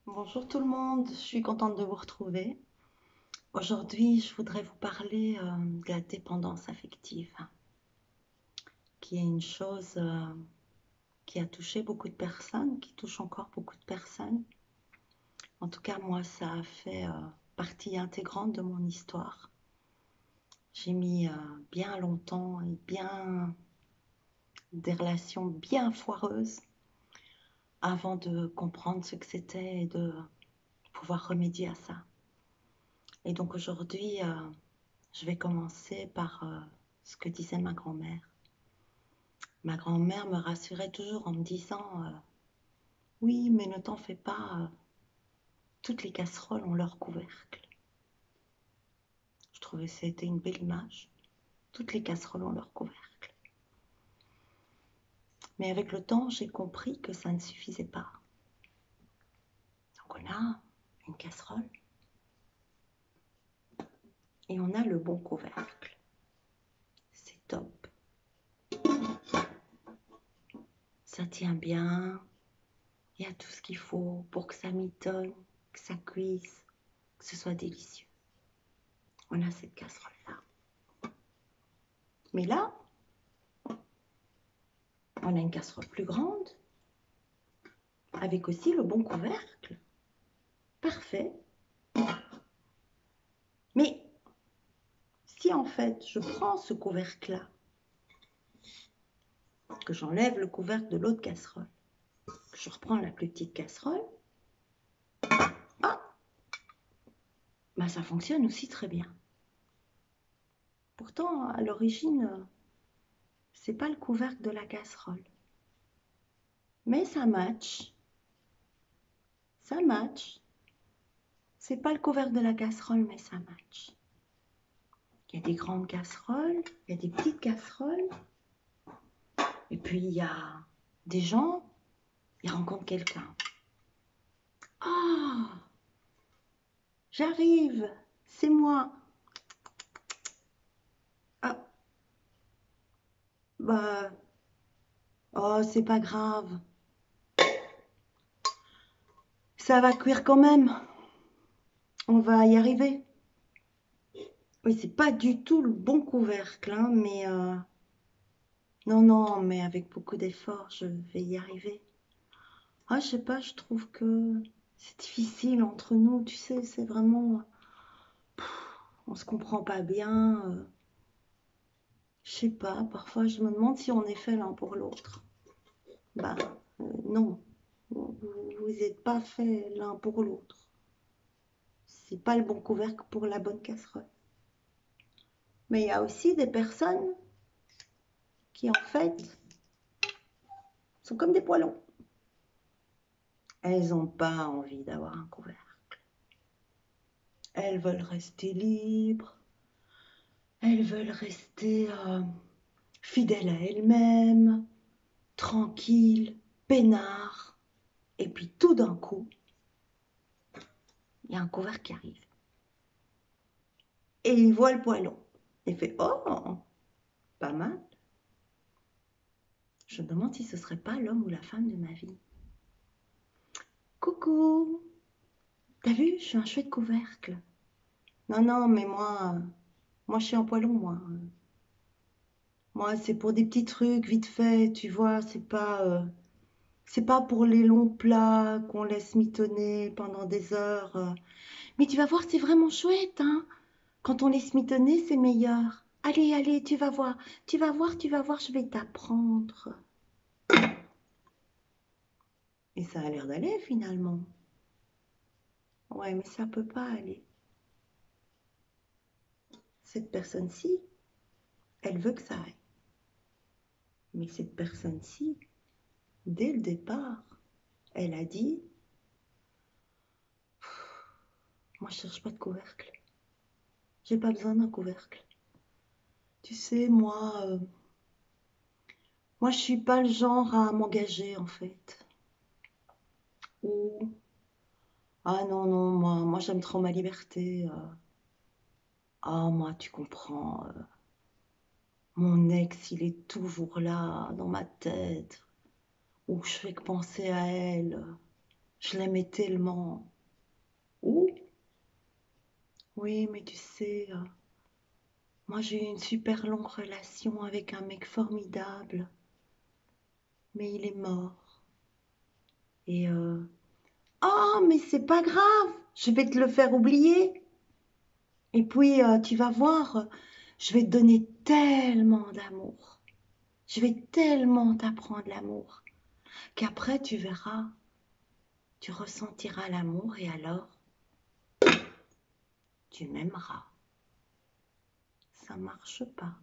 Bonjour tout le monde, je suis contente de vous retrouver. Aujourd'hui, je voudrais vous parler de la dépendance affective, qui est une chose qui a touché beaucoup de personnes, qui touche encore beaucoup de personnes. En tout cas, moi, ça a fait partie intégrante de mon histoire. J'ai mis bien longtemps et bien des relations bien foireuses avant de comprendre ce que c'était et de pouvoir remédier à ça. Et donc aujourd'hui, je vais commencer par ce que disait ma grand-mère. Ma grand-mère me rassurait toujours en me disant oui, mais ne t'en fais pas, toutes les casseroles ont leur couvercle. Je trouvais que c'était une belle image. Toutes les casseroles ont leur couvercle. Mais avec le temps, j'ai compris que ça ne suffisait pas. Donc on a une casserole et on a le bon couvercle. C'est top. Ça tient bien. Il y a tout ce qu'il faut pour que ça mitonne, que ça cuise, que ce soit délicieux. On a cette casserole-là. Mais là, on a une casserole plus grande, avec aussi le bon couvercle. Parfait. Mais si en fait je prends ce couvercle-là, que j'enlève le couvercle de l'autre casserole, que je reprends la plus petite casserole, ah, bah ça fonctionne aussi très bien. Pourtant, à l'origine, c'est pas le couvercle de la casserole. Mais ça match. Ça match. C'est pas le couvercle de la casserole, mais ça match. Il y a des grandes casseroles, il y a des petites casseroles. Et puis il y a des gens, ils rencontrent quelqu'un. Ah, j'arrive, c'est moi. Ah, bah, oh, c'est pas grave. Ça va cuire quand même. On va y arriver. Oui, c'est pas du tout le bon couvercle, hein, mais non, non, mais avec beaucoup d'efforts, je vais y arriver. Ah, je sais pas, je trouve que c'est difficile entre nous, tu sais, c'est vraiment, on se comprend pas bien. Je sais pas, parfois je me demande si on est fait l'un pour l'autre. Bah, non, vous n'êtes pas fait l'un pour l'autre. C'est pas le bon couvercle pour la bonne casserole. Mais il y a aussi des personnes qui, en fait, sont comme des poilons. Elles n'ont pas envie d'avoir un couvercle. Elles veulent rester libres. Elles veulent rester fidèles à elles-mêmes, tranquilles, peinards. Et puis tout d'un coup, il y a un couvercle qui arrive. Et il voit le poilon. Il fait oh, pas mal. Je me demande si ce serait pas l'homme ou la femme de ma vie. Coucou, t'as vu, je suis un chouette couvercle. Non, non, mais moi je suis un poilon, moi. Moi, c'est pour des petits trucs vite fait, tu vois, c'est pas pour les longs plats qu'on laisse mitonner pendant des heures. Mais tu vas voir, c'est vraiment chouette, hein. Quand on laisse mitonner, c'est meilleur. Allez, allez, tu vas voir, tu vas voir, tu vas voir, je vais t'apprendre. Et ça a l'air d'aller finalement. Ouais, mais ça peut pas aller. Cette personne-ci, elle veut que ça aille. Mais cette personne-ci, dès le départ, elle a dit, moi je cherche pas de couvercle. J'ai pas besoin d'un couvercle. Tu sais, moi je suis pas le genre à m'engager en fait. Ou, ah non, non, moi j'aime trop ma liberté. Ah, moi tu comprends, mon ex il est toujours là dans ma tête. Ou je fais que penser à elle. Je l'aimais tellement. Ouh, oui, mais tu sais, moi j'ai eu une super longue relation avec un mec formidable, mais il est mort. Et oh, mais c'est pas grave, je vais te le faire oublier. Et puis tu vas voir, je vais te donner tellement d'amour. Je vais tellement t'apprendre l'amour qu'après tu verras, tu ressentiras l'amour et alors tu m'aimeras. Ça marche pas.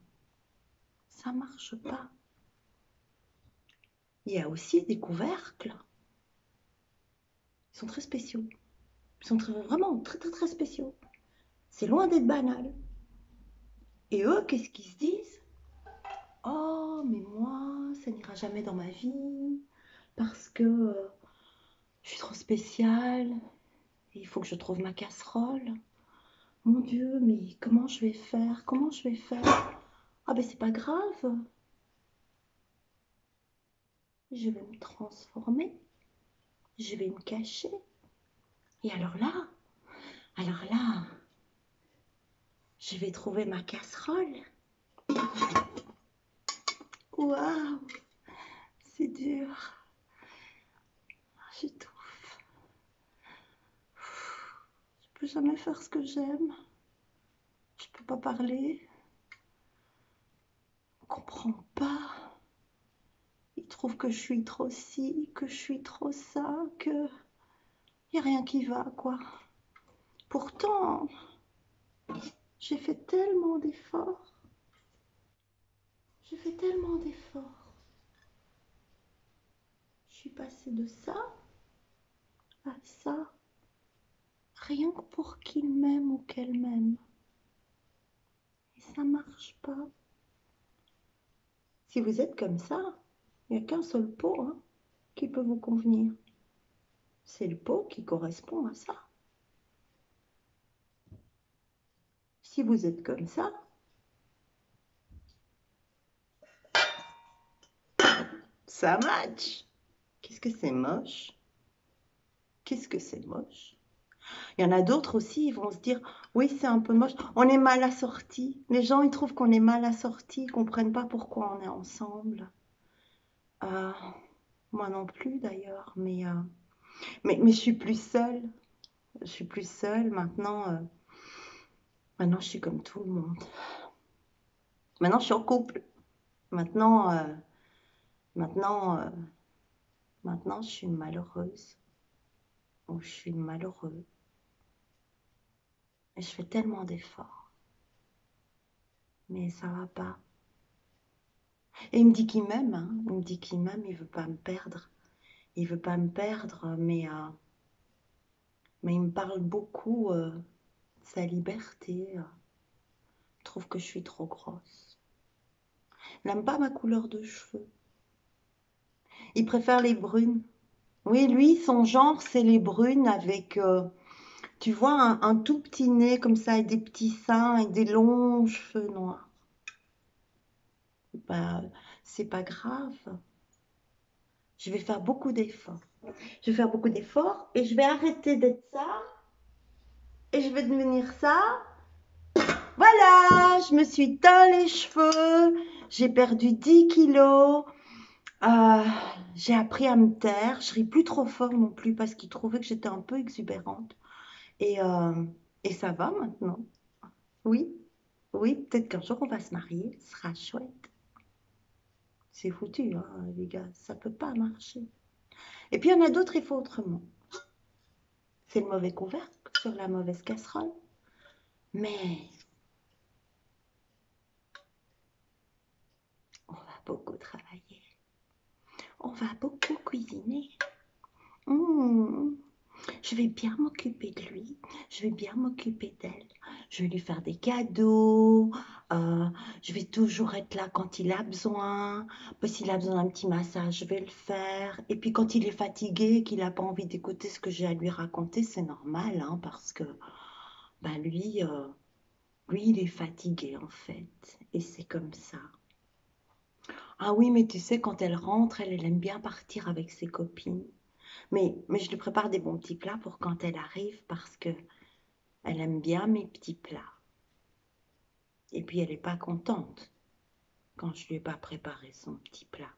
Ça marche pas. Il y a aussi des couvercles. Ils sont très spéciaux. Ils sont vraiment très très très spéciaux. C'est loin d'être banal. Et eux, qu'est-ce qu'ils se disent? Oh, mais moi, ça n'ira jamais dans ma vie parce que je suis trop spéciale. Il faut que je trouve ma casserole. Mon Dieu, mais comment je vais faire? Comment je vais faire? Ah ben c'est pas grave. Je vais me transformer. Je vais me cacher. Et alors là, je vais trouver ma casserole. Waouh, c'est dur. J'étouffe. Je peux jamais faire ce que j'aime. Je peux pas parler. On comprend pas. Ils trouvent que je suis trop ci, que je suis trop ça, que y a rien qui va, quoi. Pourtant, j'ai fait tellement d'efforts. J'ai fait tellement d'efforts. Je suis passée de ça à ça, rien que pour qu'il m'aime ou qu'elle m'aime. Et ça marche pas. Si vous êtes comme ça, il n'y a qu'un seul pot hein, qui peut vous convenir. C'est le pot qui correspond à ça. Si vous êtes comme ça match. Qu'est-ce que c'est moche? Qu'est-ce que c'est moche? Il y en a d'autres aussi, ils vont se dire, oui, c'est un peu moche. On est mal assortis. Les gens, ils trouvent qu'on est mal assortis, ils ne comprennent pas pourquoi on est ensemble. Euh, moi non plus d'ailleurs, mais je suis plus seule. Je suis plus seule maintenant. Maintenant, je suis comme tout le monde. Maintenant, je suis en couple. Maintenant, maintenant, maintenant, je suis malheureuse. Ou je suis malheureux. Et je fais tellement d'efforts. Mais ça va pas. Et il me dit qu'il m'aime. Hein. Il me dit qu'il m'aime, il veut pas me perdre. Il veut pas me perdre, mais il me parle beaucoup de sa liberté. Il trouve que je suis trop grosse. Il n'aime pas ma couleur de cheveux. Il préfère les brunes. Oui, lui, son genre, c'est les brunes avec, tu vois, un tout petit nez comme ça, et des petits seins et des longs cheveux noirs. Bah, c'est pas grave. Je vais faire beaucoup d'efforts. Je vais faire beaucoup d'efforts et je vais arrêter d'être ça et je vais devenir ça. Voilà, je me suis teint les cheveux, j'ai perdu 10 kilos, euh, j'ai appris à me taire, je ris plus trop fort non plus parce qu'ils trouvaient que j'étais un peu exubérante. Et, euh, et ça va maintenant. Oui, oui, peut-être qu'un jour on va se marier, ce sera chouette. C'est foutu, hein, les gars, ça peut pas marcher. Et puis il y en a d'autres, il faut autrement. C'est le mauvais couvercle sur la mauvaise casserole. Mais on va beaucoup travailler. On va beaucoup cuisiner. Mmh. Je vais bien m'occuper de lui. Je vais bien m'occuper d'elle. Je vais lui faire des cadeaux. euh, je vais toujours être là quand il a besoin. S'il a besoin d'un petit massage, je vais le faire. Et puis quand il est fatigué, qu'il n'a pas envie d'écouter ce que j'ai à lui raconter, c'est normal, hein, parce que ben lui, il est fatigué en fait. Et c'est comme ça. Ah oui, mais tu sais, quand elle rentre, elle aime bien partir avec ses copines. Mais je lui prépare des bons petits plats pour quand elle arrive parce que elle aime bien mes petits plats. Et puis elle n'est pas contente quand je lui ai pas préparé son petit plat.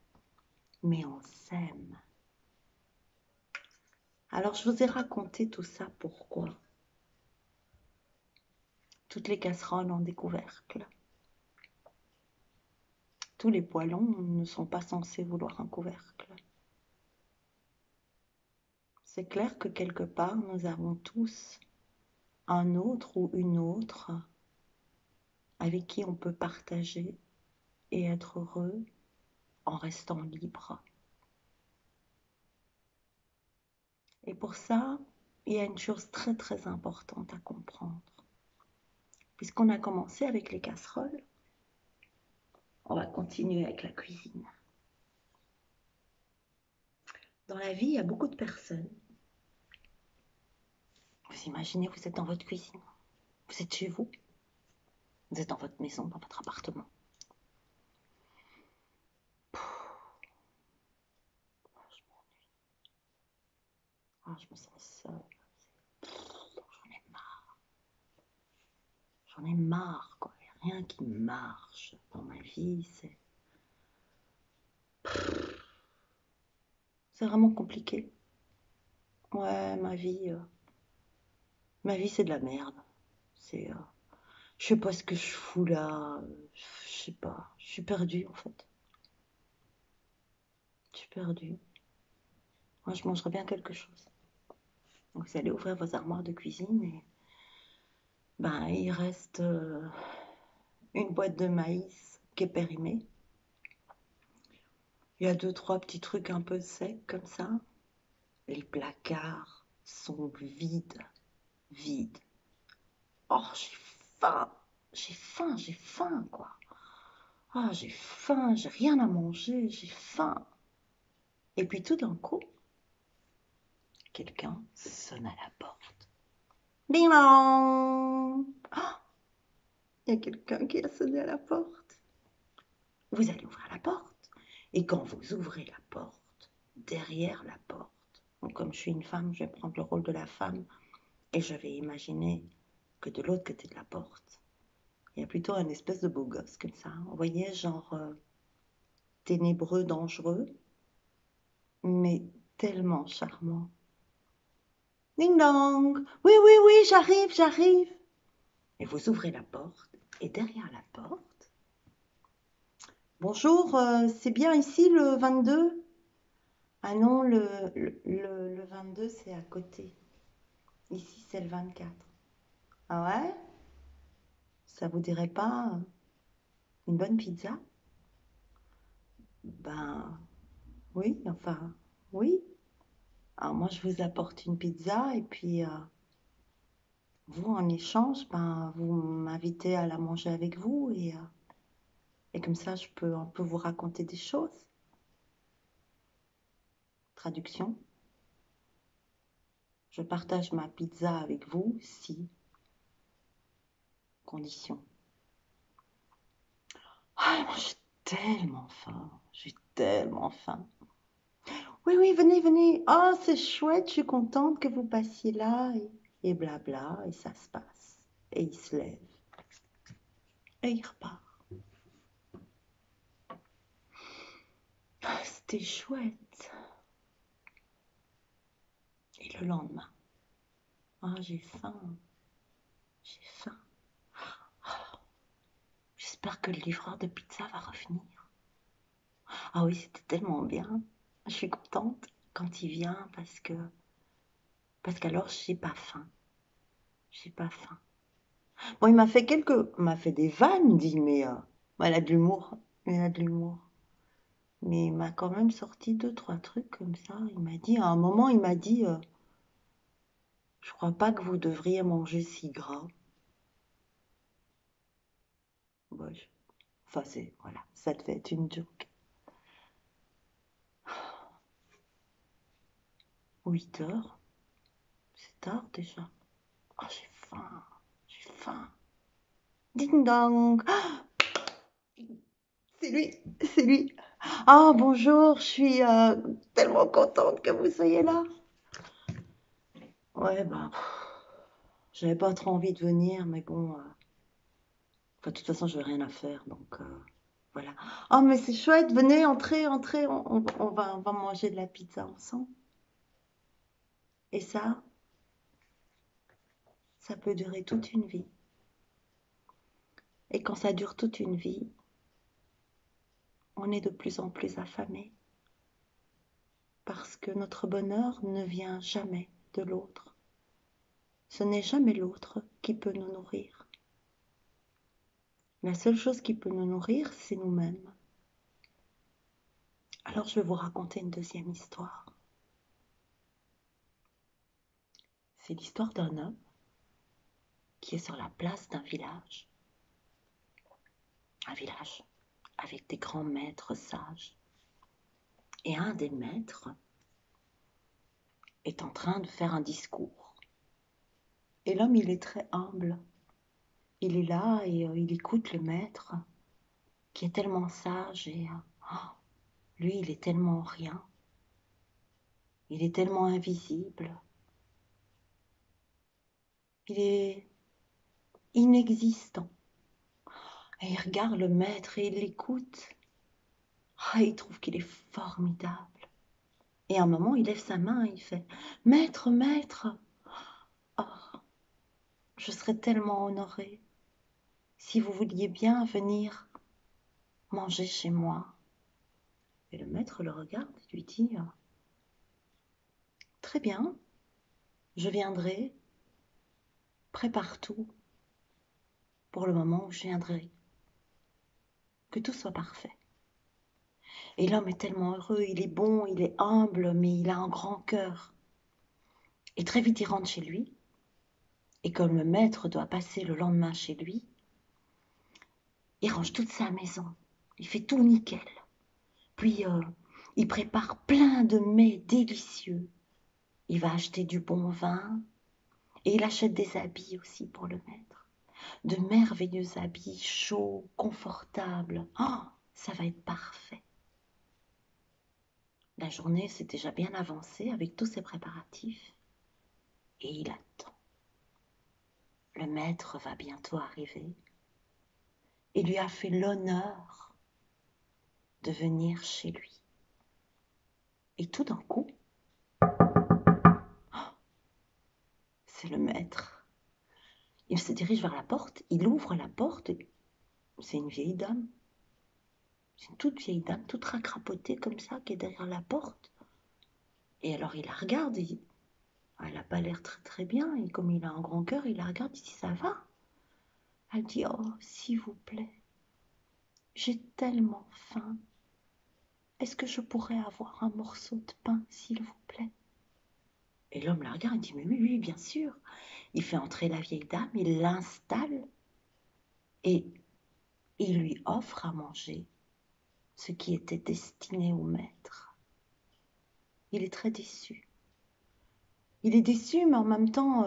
Mais on s'aime. Alors je vous ai raconté tout ça pourquoi toutes les casseroles ont des couvercles. Tous les poêlons ne sont pas censés vouloir un couvercle. C'est clair que quelque part, nous avons tous un autre ou une autre avec qui on peut partager et être heureux en restant libre. Et pour ça, il y a une chose très très importante à comprendre. Puisqu'on a commencé avec les casseroles, on va continuer avec la cuisine. Dans la vie, il y a beaucoup de personnes. Vous imaginez, vous êtes dans votre cuisine, vous êtes chez vous, vous êtes dans votre maison, dans votre appartement. Je m'ennuie. Je me sens seule. J'en ai marre. J'en ai marre, quoi. Il n'y a rien qui marche dans ma vie. C'est vraiment compliqué. Ouais, ma vie, c'est de la merde. Je sais pas ce que je fous là. Je sais pas. Je suis perdue, en fait. Je suis perdue. Moi, je mangerais bien quelque chose. Donc, vous allez ouvrir vos armoires de cuisine et il reste une boîte de maïs qui est périmée. Il y a 2, 3 petits trucs un peu secs comme ça. Les placards sont vides, vides. Oh, j'ai faim, quoi. J'ai faim, j'ai rien à manger, j'ai faim. Et puis tout d'un coup, quelqu'un sonne à la porte. Ding dong! Il y a quelqu'un qui a sonné à la porte. Vous allez ouvrir la porte. Et quand vous ouvrez la porte, derrière la porte, donc comme je suis une femme, je vais prendre le rôle de la femme et je vais imaginer que de l'autre côté de la porte, il y a plutôt un espèce de beau gosse comme ça. Vous voyez, genre ténébreux, dangereux, mais tellement charmant. Ding dong! Oui, oui, oui, j'arrive, j'arrive. Et vous ouvrez la porte, et derrière la porte, bonjour, c'est bien ici le 22? Ah non, le 22, c'est à côté. Ici, c'est le 24. Ah ouais? Ça vous dirait pas une bonne pizza? Ben, oui, enfin, oui. Alors moi, je vous apporte une pizza et puis vous, en échange, vous m'invitez à la manger avec vous et comme ça, je peux un peu vous raconter des choses. Traduction. Je partage ma pizza avec vous si. Condition. Moi, j'ai tellement faim. J'ai tellement faim. Oui, oui, venez, venez. Oh, c'est chouette, je suis contente que vous passiez là. Et blabla, et ça se passe. Et il se lève. Et il repart. C'était chouette. Et le lendemain, j'ai faim. J'ai faim. J'espère que le livreur de pizza va revenir. Ah oui, c'était tellement bien. Je suis contente quand il vient parce qu'alors j'ai pas faim. J'ai pas faim. Bon, il m'a fait des vannes, dit, mais elle a de l'humour. Elle a de l'humour. Mais il m'a quand même sorti 2, 3 trucs comme ça. Il m'a dit, à un moment, il m'a dit, je crois pas que vous devriez manger si gras. Bon, enfin, voilà, ça devait être une joke. 8 heures, c'est tard déjà. J'ai faim, j'ai faim. Ding dong. C'est lui, c'est lui. Bonjour, je suis tellement contente que vous soyez là. Ouais, bah, j'avais pas trop envie de venir, mais bon, enfin, de toute façon, je n'avais rien à faire, donc voilà. Oh, mais c'est chouette, venez, entrez, entrez, on va manger de la pizza ensemble. Et ça peut durer toute une vie. Et quand ça dure toute une vie, on est de plus en plus affamé, parce que notre bonheur ne vient jamais de l'autre. Ce n'est jamais l'autre qui peut nous nourrir. La seule chose qui peut nous nourrir, c'est nous-mêmes. Alors je vais vous raconter une deuxième histoire. C'est l'histoire d'un homme qui est sur la place d'un village. Un village avec des grands maîtres sages. Et un des maîtres est en train de faire un discours. Et l'homme, il est très humble. Il est là et il écoute le maître qui est tellement sage et lui, il est tellement rien. Il est tellement invisible. Il est inexistant. Et il regarde le maître et il l'écoute. Il trouve qu'il est formidable. Et à un moment, il lève sa main et il fait Maître, maître, oh, je serais tellement honoré si vous vouliez bien venir manger chez moi. Et le maître le regarde et lui dit Très bien, je viendrai, prépare tout pour le moment où je viendrai, que tout soit parfait. Et l'homme est tellement heureux, il est bon, il est humble, mais il a un grand cœur. Et très vite, il rentre chez lui. Et comme le maître doit passer le lendemain chez lui, il range toute sa maison. Il fait tout nickel. Puis, il prépare plein de mets délicieux. Il va acheter du bon vin et il achète des habits aussi pour le maître. De merveilleux habits chauds, confortables. Oh, ça va être parfait. La journée s'est déjà bien avancée avec tous ses préparatifs. Et il attend. Le maître va bientôt arriver et lui a fait l'honneur de venir chez lui. Et tout d'un coup, c'est le maître. Il se dirige vers la porte, il ouvre la porte, c'est une vieille dame. C'est une toute vieille dame, toute racrapotée comme ça, qui est derrière la porte. Et alors il la regarde, et elle n'a pas l'air très très bien, et comme il a un grand cœur, il la regarde, il dit ça va? Elle dit oh s'il vous plaît, j'ai tellement faim. Est-ce que je pourrais avoir un morceau de pain, s'il vous plaît? Et l'homme la regarde et dit mais oui, oui, bien sûr. Il fait entrer la vieille dame, il l'installe et il lui offre à manger ce qui était destiné au maître. Il est très déçu. Il est déçu, mais en même temps,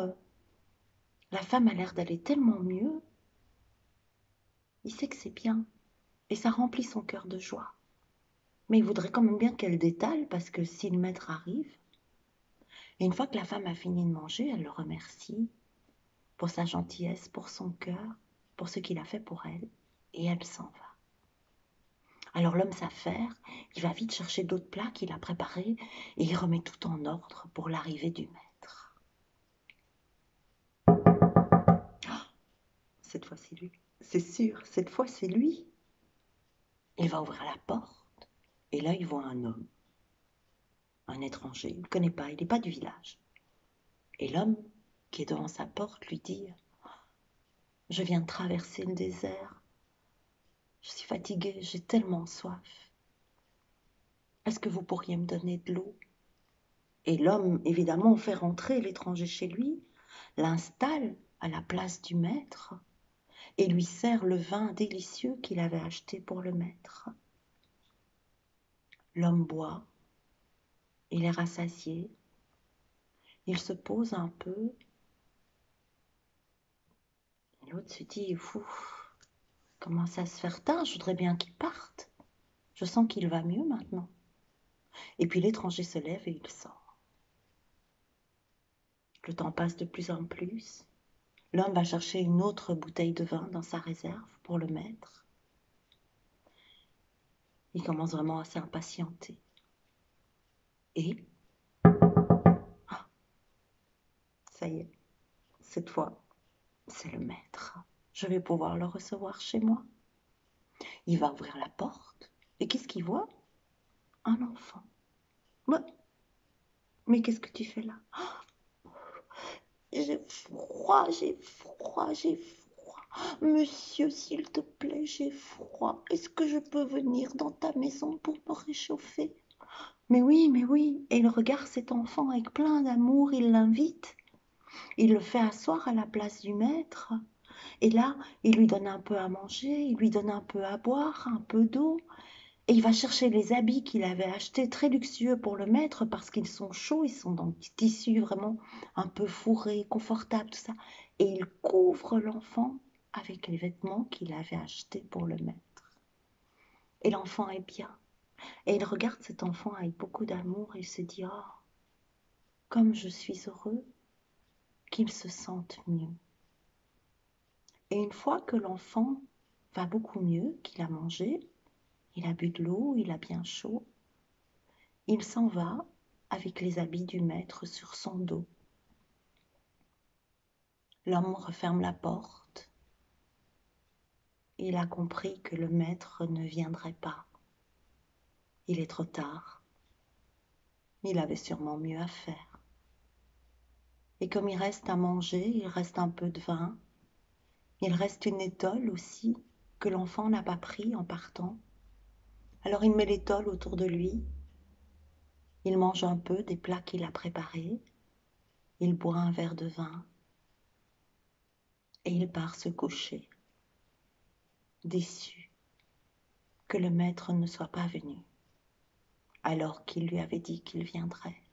la femme a l'air d'aller tellement mieux. Il sait que c'est bien et ça remplit son cœur de joie. Mais il voudrait quand même bien qu'elle détale parce que si le maître arrive, et une fois que la femme a fini de manger, elle le remercie pour sa gentillesse, pour son cœur, pour ce qu'il a fait pour elle, et elle s'en va. Alors l'homme s'affaire, il va vite chercher d'autres plats qu'il a préparés et il remet tout en ordre pour l'arrivée du maître. Cette fois c'est lui, c'est sûr, cette fois c'est lui. Il va ouvrir la porte et là il voit un homme, un étranger, il ne le connaît pas, il n'est pas du village. Et l'homme qui est devant sa porte lui dit Je viens de traverser le désert, je suis fatigué, j'ai tellement soif. Est-ce que vous pourriez me donner de l'eau? Et l'homme, évidemment, fait rentrer l'étranger chez lui, l'installe à la place du maître et lui sert le vin délicieux qu'il avait acheté pour le maître. L'homme boit, il est rassasié, il se pose un peu, et l'autre se dit, comment ça se fait tard, je voudrais bien qu'il parte. Je sens qu'il va mieux maintenant. Et puis l'étranger se lève et il sort. Le temps passe de plus en plus. L'homme va chercher une autre bouteille de vin dans sa réserve pour le mettre. Il commence vraiment à s'impatienter. Et, ah, ça y est, cette fois, c'est le maître. Je vais pouvoir le recevoir chez moi. Il va ouvrir la porte. Et qu'est-ce qu'il voit? Un enfant. Mais qu'est-ce que tu fais là? J'ai froid, j'ai froid, j'ai froid. Monsieur, s'il te plaît, j'ai froid. Est-ce que je peux venir dans ta maison pour me réchauffer? Mais oui, mais oui. Et il regarde cet enfant avec plein d'amour, il l'invite. Il le fait asseoir à la place du maître. Et là, il lui donne un peu à manger, il lui donne un peu à boire, un peu d'eau. Et il va chercher les habits qu'il avait achetés très luxueux pour le mettre parce qu'ils sont chauds, ils sont dans du tissu vraiment un peu fourré, confortable, tout ça. Et il couvre l'enfant avec les vêtements qu'il avait achetés pour le mettre. Et l'enfant est bien. Et il regarde cet enfant avec beaucoup d'amour et il se dit, oh, comme je suis heureux qu'il se sente mieux. Et une fois que l'enfant va beaucoup mieux, qu'il a mangé, il a bu de l'eau, il a bien chaud, il s'en va avec les habits du maître sur son dos. L'homme referme la porte. Il a compris que le maître ne viendrait pas. Il est trop tard. Il avait sûrement mieux à faire. Et comme il reste à manger, il reste un peu de vin, il reste une étole aussi que l'enfant n'a pas pris en partant. Alors il met l'étole autour de lui, il mange un peu des plats qu'il a préparés, il boit un verre de vin et il part se coucher, déçu que le maître ne soit pas venu, alors qu'il lui avait dit qu'il viendrait.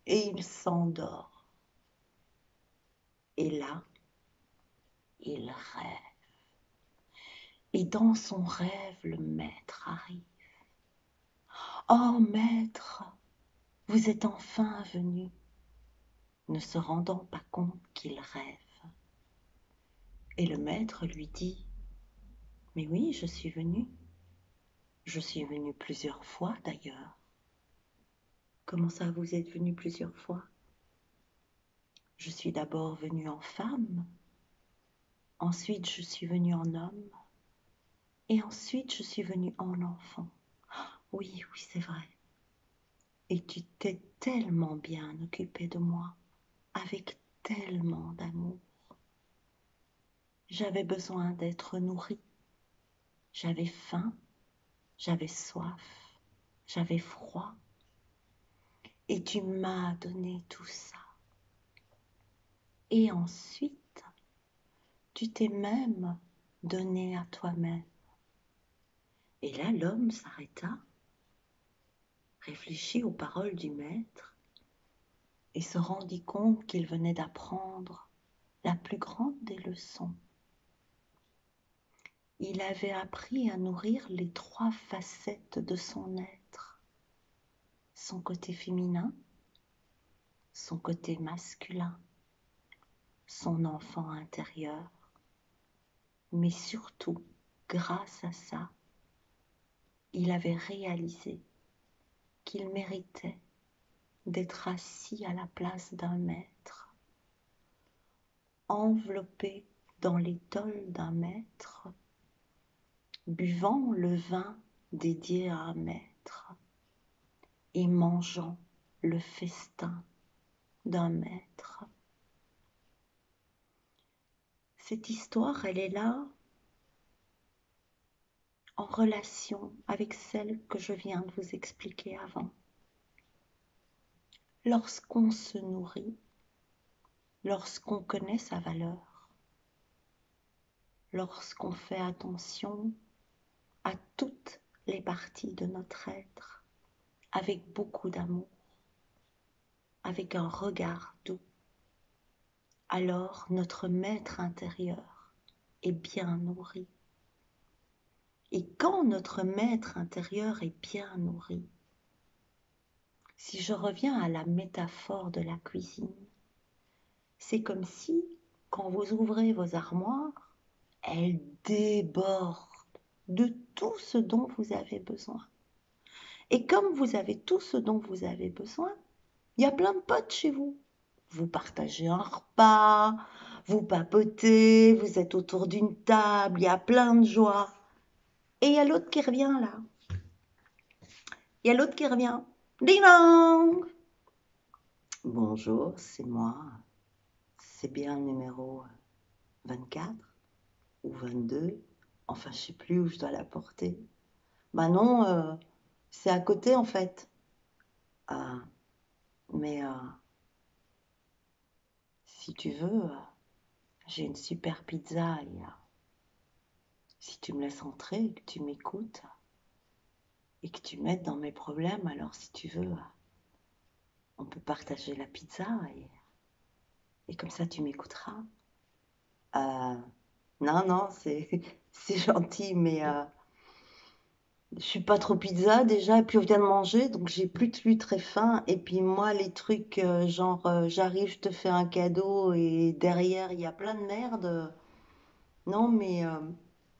Et il s'endort. Et là, il rêve. Et dans son rêve, le maître arrive. Oh maître, vous êtes enfin venu, ne se rendant pas compte qu'il rêve. Et le maître lui dit, mais oui, je suis venu. Je suis venu plusieurs fois d'ailleurs. Comment ça, vous êtes venu plusieurs fois? Je suis d'abord venu en femme, ensuite je suis venu en homme, et ensuite je suis venu en enfant. Oui, oui, c'est vrai. Et tu t'es tellement bien occupé de moi, avec tellement d'amour. J'avais besoin d'être nourrie. J'avais faim, j'avais soif, j'avais froid. Et tu m'as donné tout ça. Et ensuite, tu t'es même donné à toi-même. Et là, l'homme s'arrêta, réfléchit aux paroles du maître et se rendit compte qu'il venait d'apprendre la plus grande des leçons. Il avait appris à nourrir les 3 facettes de son être, son côté féminin, son côté masculin, son enfant intérieur, mais surtout, grâce à ça, il avait réalisé qu'il méritait d'être assis à la place d'un maître, enveloppé dans l'étole d'un maître, buvant le vin dédié à un maître et mangeant le festin d'un maître. Cette histoire, elle est là en relation avec celle que je viens de vous expliquer avant. Lorsqu'on se nourrit, lorsqu'on connaît sa valeur, lorsqu'on fait attention à toutes les parties de notre être, avec beaucoup d'amour, avec un regard doux, alors notre maître intérieur est bien nourri. Et quand notre maître intérieur est bien nourri, si je reviens à la métaphore de la cuisine, C'est comme si, quand vous ouvrez vos armoires, elles débordent de tout ce dont vous avez besoin. Et comme vous avez tout ce dont vous avez besoin, il y a plein de potes chez vous. Vous partagez un repas, vous papotez, vous êtes autour d'une table, il y a plein de joie. Et il y a l'autre qui revient là. Il y a l'autre qui revient. Ding dong! Bonjour, c'est moi. C'est bien le numéro 24 ou 22. Enfin, je sais plus où je dois la porter. Bah non, c'est à côté en fait. Ah, mais si tu veux, j'ai une super pizza. Si tu me laisses entrer et que tu m'écoutes et que tu m'aides dans mes problèmes, alors si tu veux, on peut partager la pizza et comme ça tu m'écouteras. Euh, non, non, c'est gentil, mais je suis pas trop pizza déjà, et puis on vient de manger, donc j'ai plus très faim. Et puis moi, les trucs genre j'arrive, je te fais un cadeau et derrière il y a plein de merde. Non, mais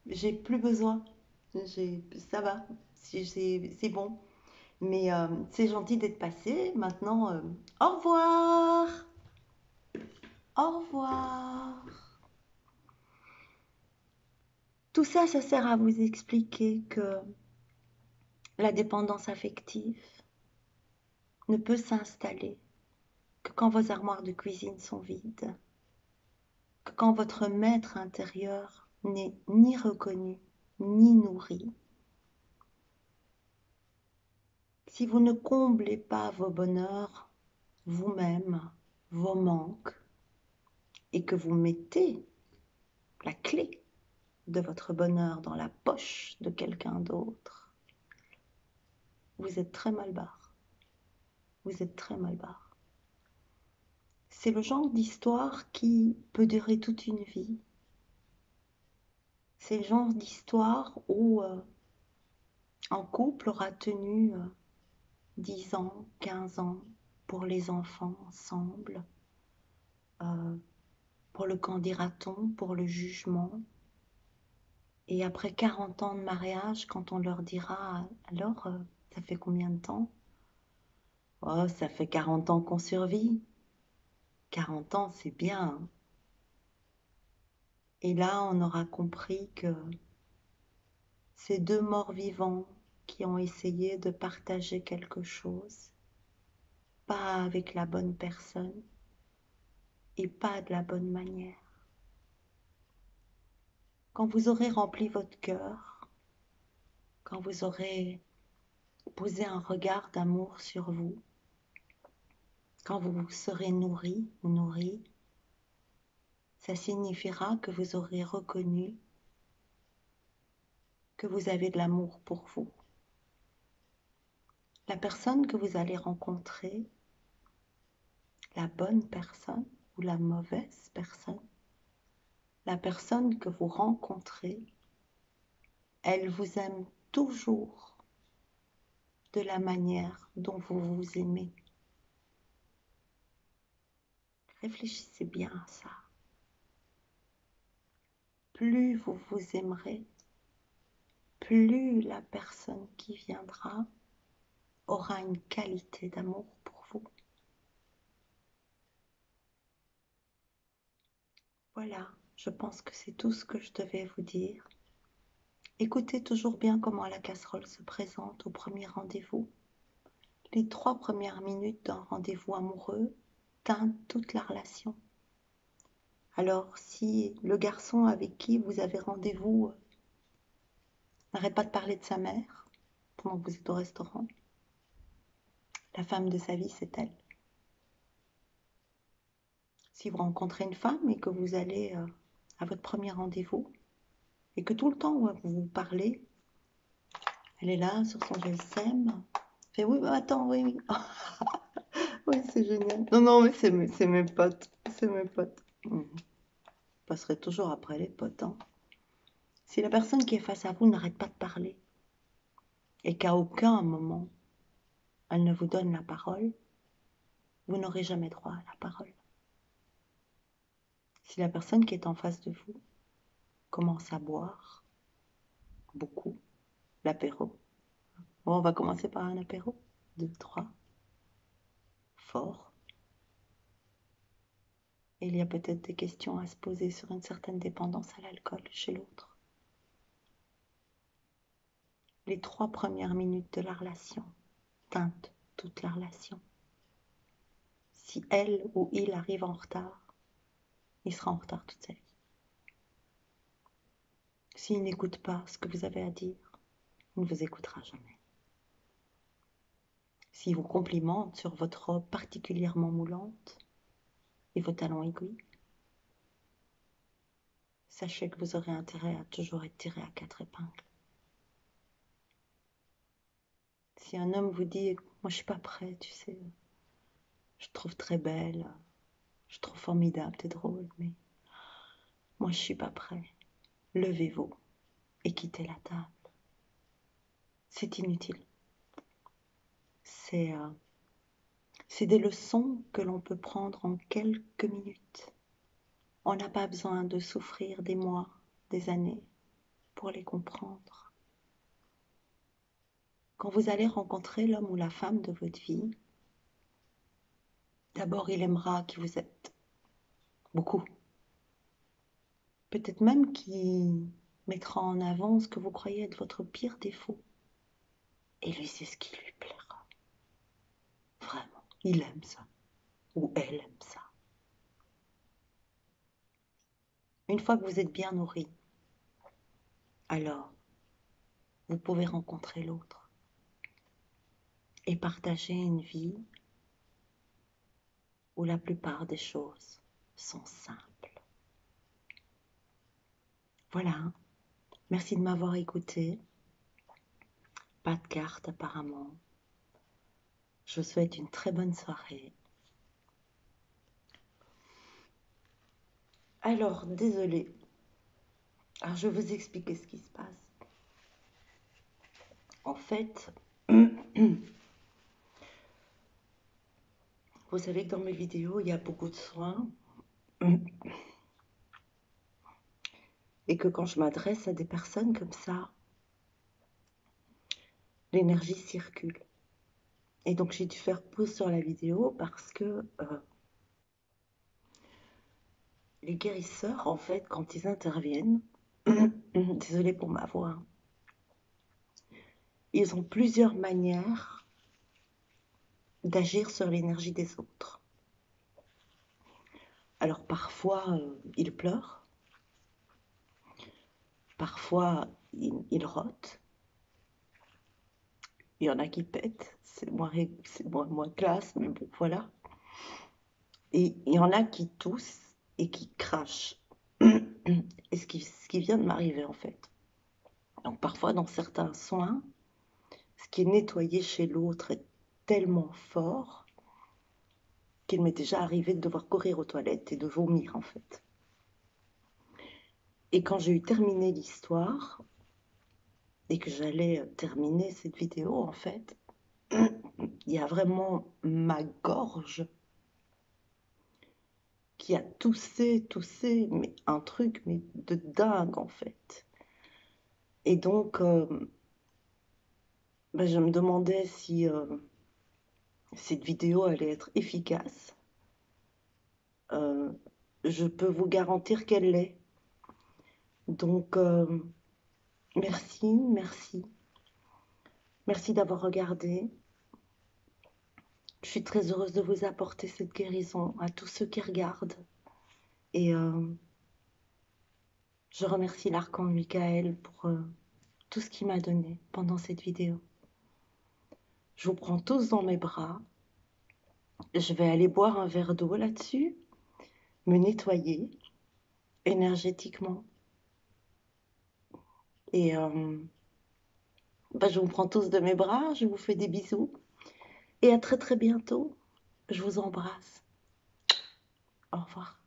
j'ai plus besoin. Ça va, c'est bon. Mais c'est gentil d'être passé. Maintenant, au revoir. Au revoir. Tout ça, ça sert à vous expliquer que la dépendance affective ne peut s'installer que quand vos armoires de cuisine sont vides, que quand votre maître intérieur n'est ni reconnu ni nourri. Si vous ne comblez pas vos bonheurs vous-même, vos manques, et que vous mettez la clé de votre bonheur dans la poche de quelqu'un d'autre, vous êtes très mal barre. Vous êtes très mal barre. C'est le genre d'histoire qui peut durer toute une vie. C'est le genre d'histoire où un couple aura tenu 10 ans, 15 ans pour les enfants ensemble, euh, pour le qu'en dira-t-on, pour le jugement. Et après 40 ans de mariage, quand on leur dira alors, ça fait combien de temps? Oh, ça fait 40 ans qu'on survit. 40 ans, c'est bien. Et là, on aura compris que ces deux morts vivants qui ont essayé de partager quelque chose, pas avec la bonne personne et pas de la bonne manière. Quand vous aurez rempli votre cœur, quand vous aurez posé un regard d'amour sur vous, quand vous vous serez nourri ou nourri, ça signifiera que vous aurez reconnu que vous avez de l'amour pour vous. La personne que vous allez rencontrer, la bonne personne ou la mauvaise personne, la personne que vous rencontrez, elle vous aime toujours de la manière dont vous vous aimez. Réfléchissez bien à ça. Plus vous vous aimerez, plus la personne qui viendra aura une qualité d'amour pour vous. Voilà, je pense que c'est tout ce que je devais vous dire. Écoutez toujours bien comment la casserole se présente au premier rendez-vous. Les 3 premières minutes d'un rendez-vous amoureux teintent toute la relation. Alors, si le garçon avec qui vous avez rendez-vous n'arrête pas de parler de sa mère pendant que vous êtes au restaurant, la femme de sa vie, c'est elle. Si vous rencontrez une femme et que vous allez à votre premier rendez-vous et que tout le temps où vous vous parlez, elle est là sur son GSM, fait oui, attends, oui, oui. Oui, c'est génial. Non, non, mais c'est mes potes. C'est mes potes. Je passerai toujours après les potes. Hein. Si la personne qui est face à vous n'arrête pas de parler et qu'à aucun moment elle ne vous donne la parole, vous n'aurez jamais droit à la parole. Si la personne qui est en face de vous commence à boire beaucoup, l'apéro. Bon, on va commencer par un apéro. 2, 3. Fort. Et il y a peut-être des questions à se poser sur une certaine dépendance à l'alcool chez l'autre. Les 3 premières minutes de la relation teintent toute la relation. Si elle ou il arrive en retard, il sera en retard toute sa vie. S'il n'écoute pas ce que vous avez à dire, il ne vous écoutera jamais. S'il vous complimente sur votre robe particulièrement moulante et vos talons aiguilles, sachez que vous aurez intérêt à toujours être tiré à 4 épingles. Si un homme vous dit « moi je suis pas prêt, tu sais, je te trouve très belle, je te trouve formidable, t'es drôle, mais moi je suis pas prêt », levez-vous et quittez la table. C'est inutile. C'est des leçons que l'on peut prendre en quelques minutes. On n'a pas besoin de souffrir des mois, des années pour les comprendre. Quand vous allez rencontrer l'homme ou la femme de votre vie, d'abord il aimera qui vous êtes, beaucoup. Peut-être même qu'il mettra en avant ce que vous croyez être votre pire défaut. Et lui, c'est ce qui lui plaira. Vraiment, il aime ça. Ou elle aime ça. Une fois que vous êtes bien nourri, alors vous pouvez rencontrer l'autre et partager une vie où la plupart des choses sont simples. Voilà, merci de m'avoir écouté. Pas de carte apparemment. Je vous souhaite une très bonne soirée. Alors, désolée. Alors, je vais vous expliquer ce qui se passe. En fait, vous savez que dans mes vidéos, il y a beaucoup de soins. Et que quand je m'adresse à des personnes comme ça, l'énergie circule. Et donc j'ai dû faire pause sur la vidéo parce que les guérisseurs, en fait, quand ils interviennent, désolée pour ma voix, ils ont plusieurs manières d'agir sur l'énergie des autres. Alors parfois, ils pleurent, parfois, ils rotent, il y en a qui pètent, c'est moins classe, mais bon, voilà. Et il y en a qui toussent et qui crachent. Et ce qui vient de m'arriver en fait. Donc parfois dans certains soins, ce qui est nettoyé chez l'autre est tellement fort qu'il m'est déjà arrivé de devoir courir aux toilettes et de vomir en fait. Et quand j'ai eu terminé l'histoire et que j'allais terminer cette vidéo en fait, il y a vraiment ma gorge qui a toussé, mais un truc mais de dingue en fait. Et donc, je me demandais si cette vidéo allait être efficace. Je peux vous garantir qu'elle l'est. Donc, merci. Merci d'avoir regardé. Je suis très heureuse de vous apporter cette guérison à tous ceux qui regardent. Et je remercie l'archange Michael pour tout ce qu'il m'a donné pendant cette vidéo. Je vous prends tous dans mes bras. Je vais aller boire un verre d'eau là-dessus, me nettoyer énergétiquement. Et je vous prends tous de mes bras, je vous fais des bisous. Et à très très bientôt. Je vous embrasse. Au revoir.